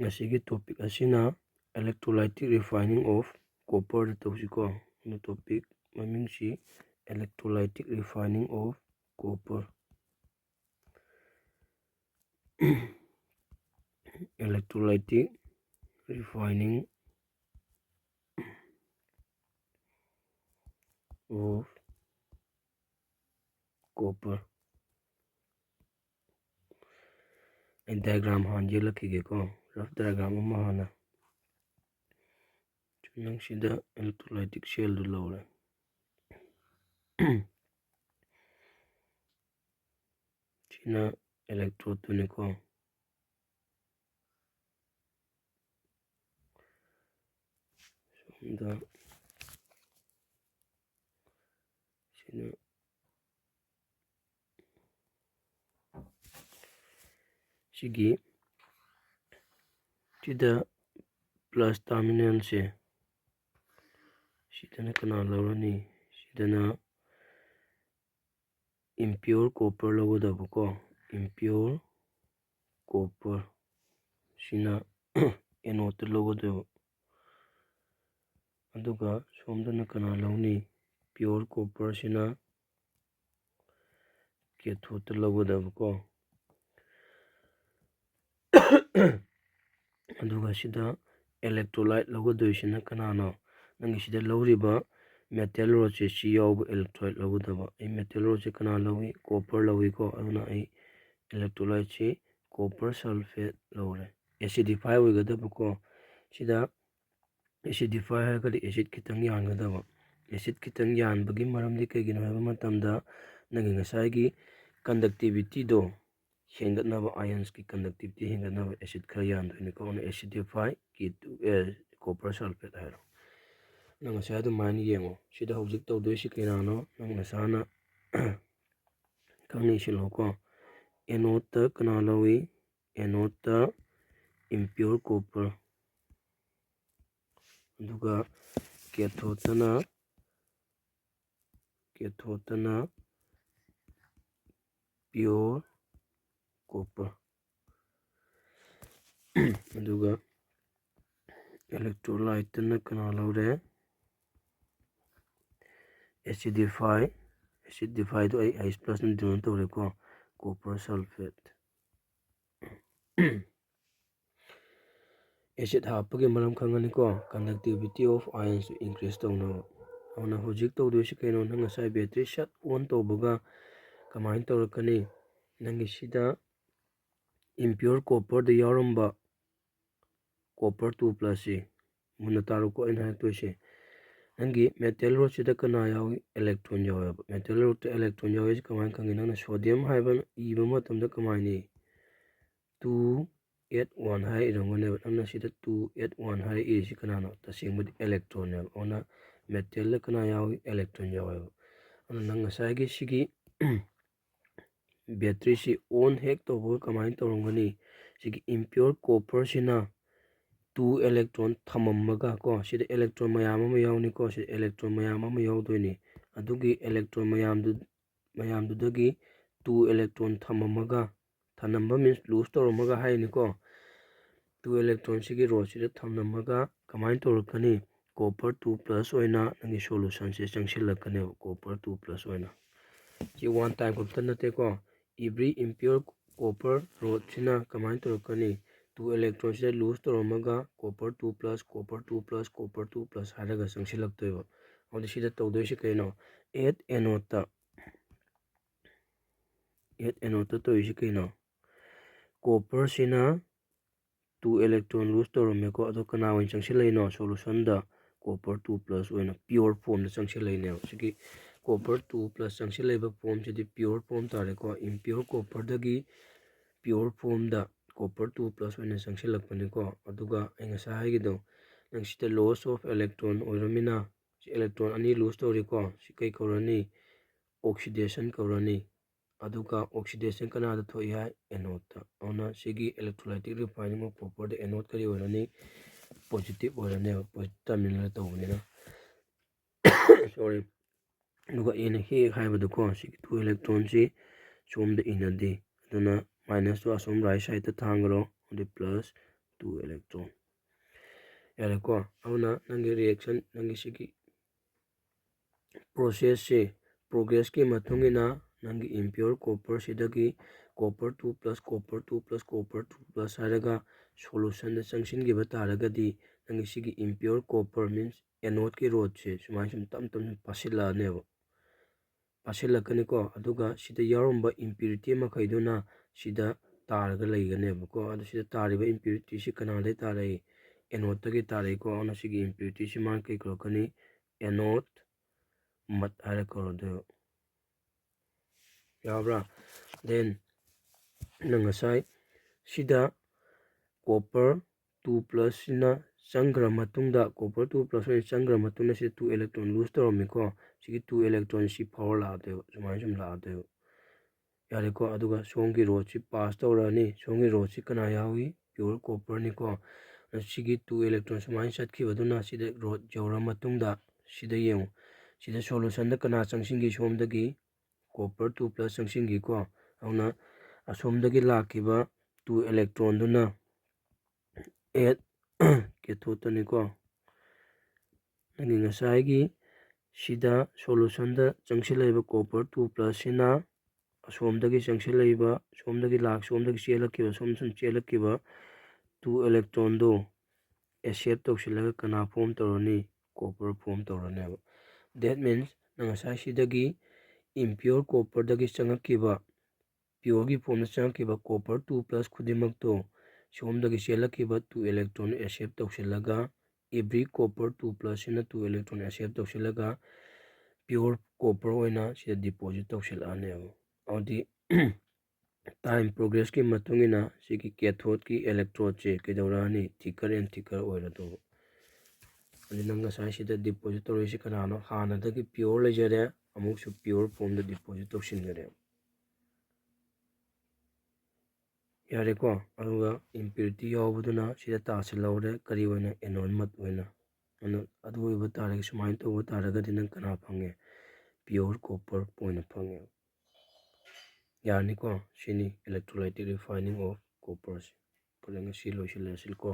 Ngasigi topic asina electrolytic refining of copper tawsiko. No topic mamingsi electrolytic refining of copper. Electrolytic refining of copper. And diagram hanji lakige ko. Rough diagram mahana. Nang sida electrolytic cell do lawla. China electrode tuniko. Sunda China Sigi Chida plus terminal se Sidana kana lawrani sidana impure copper lagodabuko. Impure copper sina anode lagodabu. Aduga somdana kana lawni pure copper sina cathode lagodabuko. Aduga sida electrolyte lagodoisina kanano nangi sida lawriba metal rod se si yawbu electrolyte lagodaba. Ay metal rod se kana lawi copper lawi ko aduna ay electrolyte se copper sulfate lawre. Acidify wigadabuko sida acidify hagadi acid kitang yan gadaba. Acid kitang yan bagi maramdi kagino haba matamda nangi ngasagi conductivity do hengatnaba ions ki conductivity hengatnaba acid khara yan do ni ko acidify ki copper sulfate haro. Nang ngasaya do mani yengo sida hojik tawdoi si kinano nang nasana kangni siloko anode kana lawi anode impure copper aduga cathode na pure copper aduga electrolyte na kana lawre acidify do ay H plus na dun tawre ko copper sulfate. Acid hapagi maram khangani ko conductivity of ions to increase tawna awna hojik tawdoi si kaino nang ngasai battery shut on tawbaga kamain tawrakani nangi sida impure copper da yaramba copper 2 plus si muna taruko in haitoise nangi metal rod sida kana yawi electron yawi metal rod electron yawi kamain kangi nang sodium haiban iba matamda kamaini 281 hai irangone nang sida 281 hai isi kanano tasingmudi electron yawi ona metal kana yawi electron yawi ona nang ngasagi sigi battery si on hek tawbo kamain tawrangani sigi impure copper sina 2 electron thamammaga ko sida electron mayam ama yawni ko sida electron mayam ama yawdoini adugi electron mayamdu dagi 2 electron thamammaga thanamba means lose tawramaga haini ko 2 electron sigi rod sida thamamaga kamain tawrakani copper 2 plus oina nangi solution se changsilakane copper 2 plus oina ki one time kupta nate ko every impure copper rod sina kamain tawrakani 2 electrons se lose tawramaga copper 2 plus copper 2 plus copper 2 plus haraga changsilaktoiba awdi sida tawdoi si kaino 8 anode to isi kaino copper sina 2 electron lose tawrameko ado kana wan changsilaino solution da copper 2 plus oina pure form da changsilaino sigi copper 2 plus changsilaiba form sidi pure form tare ko impure copper dagi pure form da copper 2 plus oina changsilakpani ko aduga engasa haigido nang sida loss of electron oiramina si electron ani lose tawri ko si kai korani oxidation korani aduga oxidation kana da thoi hai anode ona sigi electrolytic refining of copper da anode kari orani positive orani positive terminal tawbani sorry aduga ena he haibadu ko sigi 2 electron si somda inadi aduna minus to asom right side ta thangro the plus 2 electron ꯌꯥꯔꯦꯀꯣ ꯑꯗꯨꯅ ꯅꯪꯒꯤ reaction ꯅꯪꯒꯤ ꯁꯤꯒꯤ ꯄ꯭ꯔꯣꯁꯦꯁꯁꯦ ꯄ꯭ꯔꯣꯒ꯭ꯔꯦꯁꯀꯤ ꯃꯇꯨꯡ ꯏꯟꯅ ꯅꯪꯒꯤ ꯏꯝꯄꯤꯌꯣꯔ ꯀꯣꯄꯔꯁꯤꯗꯒꯤ copper 2 + copper 2 + copper 2 + ꯍꯥꯏꯔꯒ ꯁꯣꯂꯨꯁꯟꯗ ꯆꯪꯁꯤꯟꯈꯤꯕ ꯇꯥꯔꯒꯗꯤ ꯅꯪꯒꯤ ꯁꯤꯒꯤ ꯏꯝꯄꯤꯌꯣꯔ ꯀꯣꯄꯔ ꯃꯤꯟꯁ ꯑꯦꯅꯣꯠꯀꯤ ꯔꯣꯠꯁꯦ ꯁꯨꯃꯥꯏꯅ ꯁꯨꯝ ꯇꯞ ꯇꯞꯅ ꯄꯥꯁꯤꯜꯂꯛꯑꯅꯦꯕ ꯄꯥꯁꯤꯜꯂꯛꯀꯅꯤꯀꯣ ꯑꯗꯨꯒ ꯁꯤꯗ ꯌꯥꯎꯔꯝꯕ ꯏꯝꯄ꯭ꯌꯨꯔꯤꯇꯤ ꯃꯈꯩꯗꯨꯅ ꯁꯤꯗ ꯇꯥꯔꯒ ꯂꯩꯒꯅꯦꯕꯀꯣ ꯑꯗꯨ ꯁꯤꯗ ꯇꯥꯔꯤꯕ ꯏꯝꯄ꯭ꯌꯨꯔꯤꯇꯤꯁꯤ ꯀꯅꯥꯗꯒꯤ ꯇꯥꯔꯛꯏ ꯑꯦꯅꯣꯠꯇꯒꯤ ꯇꯥꯔꯛꯏꯀꯣ ꯑꯗꯨꯅ ꯁꯤꯒꯤ ꯏꯝꯄ꯭ꯌꯨꯔꯤꯇꯤꯁꯤ ꯃꯥꯅ ꯀꯩ ꯀꯧꯔꯛꯀꯅꯤ ꯑꯦꯅꯣꯠ ꯃꯠ ꯍꯥꯏꯔ ꯀꯧꯔꯗꯣꯏꯕ ꯌꯥꯕ꯭ꯔꯥ ꯗꯦꯟ ꯅꯪ ꯉꯁꯥꯏ ꯁꯤꯗ ꯀꯣꯄꯔ 2+ ꯁꯤꯅ ꯆꯪꯈ꯭ꯔ ꯃꯇꯨꯡꯗ ꯀꯣꯄꯔ 2+ ꯑꯣꯏꯅ ꯆꯪꯈ꯭ꯔ ꯃꯇꯨꯡꯗ ꯁꯤꯗ 2 electron ꯂꯨꯖ ꯇꯧꯔꯝꯃꯤꯀꯣ ꯁꯤꯒꯤ 2 electron ꯁꯤ ꯐꯥꯎꯔ ꯂꯥꯛꯑꯗꯣꯏꯕ ꯁꯨꯃꯥꯏꯅ ꯁꯨꯝ ꯂꯥꯛꯑꯗꯣꯏꯕ ꯌꯥꯔꯦꯀꯣ ꯑꯗꯨꯒ ꯁꯣꯝꯒꯤ ꯔꯣꯠꯁꯤ ꯄꯥꯁ ꯇꯧꯔꯛꯑꯅꯤ ꯁꯣꯝꯒꯤ ꯔꯣꯠꯁꯤ ꯀꯅꯥ ꯌꯥꯎꯏ ꯄꯤꯌꯣꯔ ꯀꯣꯄꯔꯅꯤꯀꯣ ꯁꯤꯒꯤ 2 electron ꯁꯨꯃꯥꯏꯅ ꯆꯠꯈꯤꯕꯗꯨꯅ ꯁꯤꯗ ꯔꯣꯠ ꯌꯧꯔ ꯃꯇꯨꯡꯗ ꯁꯤꯗ ꯌꯦꯡꯉꯨ ꯁꯤꯗ ꯁꯣꯂꯨꯁꯟꯗ ꯀꯅꯥ ꯆꯪꯁꯤꯟꯈꯤ ꯁꯣꯝꯗꯒꯤ ꯀꯣꯄꯔ 2+ ꯆꯪꯁꯤꯟꯈꯤꯀꯣ ꯑꯗꯨꯅ ꯑꯁꯣꯝꯗꯒꯤ ꯂꯥꯛꯈꯤꯕ 2 electronꯗꯨꯅ ꯀꯦꯊꯣꯠꯇꯅꯤꯀꯣ ꯅꯪꯒꯤ ꯉꯁꯥꯏꯒꯤ ꯁꯤꯗ ꯁꯣꯂꯨꯁꯟꯗ ꯆꯪꯁꯤꯜꯂꯛꯏꯕ ꯀꯣꯄꯔ 2+ ꯁꯤꯅ ꯑꯁꯣꯝꯗꯒꯤ ꯆꯪꯁꯤꯜꯂꯛꯏꯕ ꯁꯣꯝꯗꯒꯤ ꯆꯦꯜꯂꯛꯈꯤꯕ ꯁꯣꯝ ꯁꯨꯝ ꯆꯦꯜꯂꯛꯈꯤꯕ 2 electronꯗꯣ ꯑꯦꯛꯁꯦꯞ ꯇꯧꯁꯤꯜꯂꯒ ꯀꯅꯥ ꯐꯣꯝ ꯇꯧꯔꯅꯤ ꯀꯣꯄꯔ ꯐꯣꯝ ꯇꯧꯔꯅꯦꯕ ꯗꯦꯠ ꯃꯤꯟꯁ ꯅꯪ ꯉꯁꯥꯏ ꯁꯤꯗꯒꯤ ꯏꯝꯄꯤꯌꯣꯔ ꯀꯣꯄꯔꯗꯒꯤ ꯆꯪꯉꯛꯈꯤꯕ ꯄꯤꯌꯣꯔꯒꯤ ꯐꯣꯝꯗ ꯆꯪꯉꯛꯈꯤꯕ ꯀꯣꯄꯔ 2+ ꯈꯨꯗꯤꯡꯃꯛꯇꯣ ꯁꯣꯝꯗꯒꯤ ꯆꯦꯜꯂꯛꯈꯤꯕ 2 electron ꯑꯦꯛꯁꯦꯞ ꯇꯧꯁꯤꯜꯂꯒ ꯑꯦꯕ꯭ꯔꯤ ꯀꯣꯄꯔ 2+ ꯁꯤꯅ 2 electron ꯑꯦꯛꯁꯦꯞ ꯇꯧꯁꯤꯜꯂꯒ ꯄꯤꯌꯣꯔ ꯀꯣꯄꯔ ꯑꯣꯏꯅ ꯁꯤꯗ ꯗꯤꯄꯣꯖꯤꯠ ꯇꯧꯁꯤꯜꯂꯛꯑꯅꯦꯕ ꯑꯗꯨꯗꯤ ꯇꯥꯏꯝ ꯄ꯭ꯔꯣꯒ꯭ꯔꯦꯁꯀꯤ ꯃꯇꯨꯡ ꯏꯟꯅ ꯁꯤꯒꯤ ꯀꯦꯊꯣꯠꯀꯤ ꯑꯦꯂꯦꯛꯇ꯭ꯔꯣꯗꯁꯦ ꯀꯩꯗꯧꯔꯛꯑꯅꯤ ꯊꯤꯀꯔ ꯑꯦꯟ ꯊꯤꯀꯔ ꯑꯣꯏꯔꯗꯧꯕ ꯑꯗꯨ ꯅꯪ ꯉꯁꯥꯏ ꯁꯤꯗ ꯗꯤꯄꯣꯖꯤꯠ ꯇꯧꯔꯤꯁꯤ ꯀꯅꯥꯅꯣ ꯍꯥꯟꯅꯗꯒꯤ ꯄꯤꯌꯣꯔ ꯂꯩꯖꯔꯦ ꯑꯃꯨꯛꯁꯨ ꯄꯤꯌꯣꯔ ꯐꯣꯝꯗ ꯗꯤꯄꯣꯖꯤꯠ ꯇꯧꯁꯤꯟꯈꯔꯦ ꯌꯥꯔꯦꯀꯣ ꯑꯗꯨꯒ ꯏꯝꯄ꯭ꯌꯨꯔꯤꯇꯤ ꯌꯥꯎꯕꯗꯨꯅ ꯁꯤꯗ ꯇꯥꯁꯤꯜꯍꯧꯔꯦ ꯀꯔꯤ ꯑꯣꯏꯅ ꯑꯦꯅꯣꯟꯃꯠ ꯑꯣꯏꯅ ꯑꯗꯨ ꯑꯣꯏꯕ ꯇꯥꯔꯒꯗꯤ ꯁꯨꯃꯥꯏꯅ ꯇꯧꯕ ꯇꯥꯔꯒꯗꯤ ꯅꯪ ꯀꯅꯥ ꯐꯪꯉꯦ ꯄꯤꯌꯣꯔ ꯀꯣꯄꯔ ꯑꯣꯏꯅ ꯐꯪꯉꯦ ꯌꯥꯔꯅꯤꯀꯣ ꯁꯤꯅꯤ ꯏꯂꯦꯛꯇ꯭ꯔꯣꯂꯥꯏꯇꯤꯛ ꯔꯤꯐꯥꯏꯅꯤꯡ ꯑꯣꯐ ꯀꯣꯄꯔꯁꯦ ꯐꯖꯅ ꯉꯁꯤ ꯂꯣꯏꯁꯤꯜꯂꯁꯤꯀꯣ